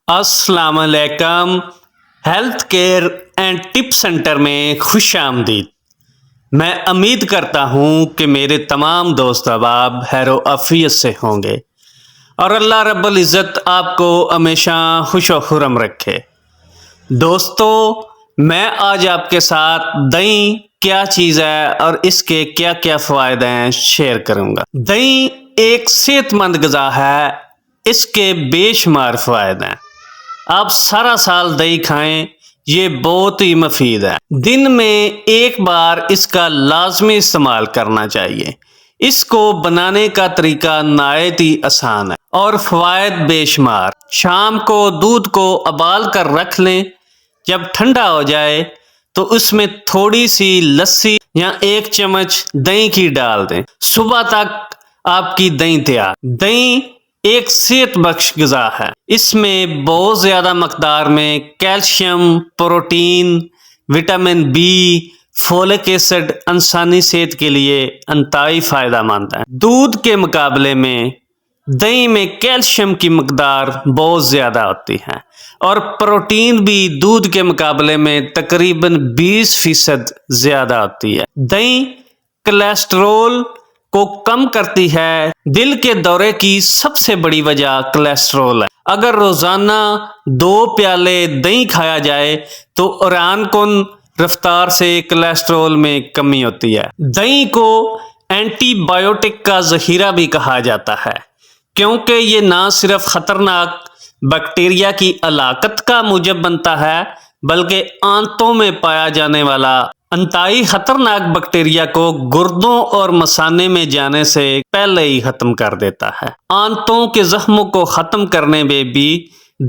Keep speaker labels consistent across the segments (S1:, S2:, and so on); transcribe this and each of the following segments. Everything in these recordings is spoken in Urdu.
S1: السلام علیکم۔ Health care and tip centre میں خوش آمدید۔ میں امید کرتا ہوں کہ میرے تمام دوست احباب خیر و عافیت سے ہوں گے اور اللہ رب العزت آپ کو ہمیشہ خوش و خرم رکھے۔ دوستو، میں آج آپ کے ساتھ دہی کیا چیز ہے اور اس کے کیا کیا فوائد ہیں شیئر کروں گا۔ دہی ایک صحت مند غذا ہے، اس کے بے شمار فوائد ہیں۔ آپ سارا سال دہی کھائیں، یہ بہت ہی مفید ہے۔ دن میں ایک بار اس کا لازمی استعمال کرنا چاہیے۔ اس کو بنانے کا طریقہ نہایت ہی آسان ہے اور فوائد بے شمار۔ شام کو دودھ کو ابال کر رکھ لیں، جب ٹھنڈا ہو جائے تو اس میں تھوڑی سی لسی یا 1 چمچ دہی کی ڈال دیں۔ صبح تک آپ کی دہی تیار۔ دہی ایک صحت بخش غذا ہے۔ اس میں بہت زیادہ مقدار میں calcium, protein, vitamin B, folic acid انسانی صحت کے لیے انتہائی فائدہ مند ہے۔ دودھ کے مقابلے میں دہی میں کیلشیم کی مقدار بہت زیادہ ہوتی ہے اور پروٹین بھی دودھ کے مقابلے میں تقریباً 20% زیادہ ہوتی ہے۔ دہی کولیسٹرول کو کم کرتی ہے۔ دل کے دورے کی سب سے بڑی وجہ کولیسٹرول ہے۔ اگر روزانہ 2 پیالے دہی کھایا جائے تو حیران کن رفتار سے کولیسٹرول میں کمی ہوتی ہے۔ دہی کو اینٹی بایوٹک کا ذخیرہ بھی کہا جاتا ہے، کیونکہ یہ نہ صرف خطرناک بیکٹیریا کی ہلاکت کا موجب بنتا ہے بلکہ آنتوں میں پایا جانے والا انتہائی خطرناک بیکٹیریا کو گردوں اور مثانے میں جانے سے پہلے ہی ختم کر دیتا ہے۔ آنتوں کے زخموں کو ختم کرنے میں بھی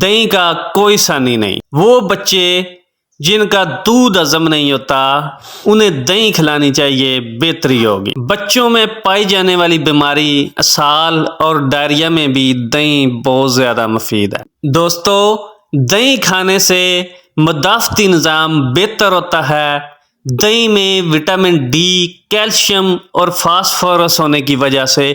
S1: دہی کا کوئی ثانی نہیں۔ وہ بچے جن کا دودھ ہضم نہیں ہوتا، انہیں دہی کھلانی چاہیے، بہتری ہوگی۔ بچوں میں پائی جانے والی بیماری اسہال اور ڈائریا میں بھی دہی بہت زیادہ مفید ہے۔ دوستو، دہی کھانے سے مدافعتی نظام بہتر ہوتا ہے۔ دہی میں وٹامن ڈی، کیلشیم اور فاسفورس ہونے کی وجہ سے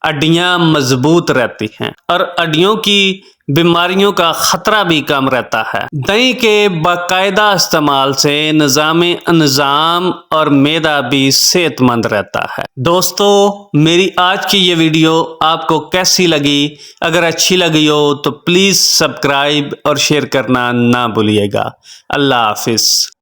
S1: ہڈیاں مضبوط رہتی ہیں اور ہڈیوں کی بیماریوں کا خطرہ بھی کم رہتا ہے۔ دہی کے باقاعدہ استعمال سے نظام اور معدہ بھی صحت مند رہتا ہے۔ دوستو، میری آج کی یہ ویڈیو آپ کو کیسی لگی؟ اگر اچھی لگی ہو تو پلیز سبسکرائب اور شیئر کرنا نہ بھولیے گا۔ اللہ حافظ۔